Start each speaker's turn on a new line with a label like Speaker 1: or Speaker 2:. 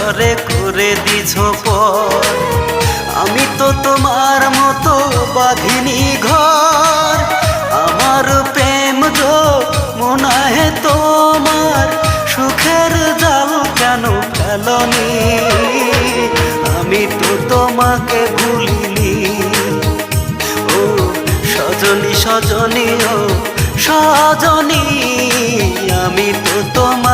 Speaker 1: ঘরে করে দিছ পর। আমি তো তোমার মতো বাঁধিনি ঘর, আমার প্রেম যমুনায় তোমার সুখের জাল কেন ফেলনি? আমি তো তোমাকে ভুলিনি। ও সজনী সজনী ও সজনী, আমি তো তোমার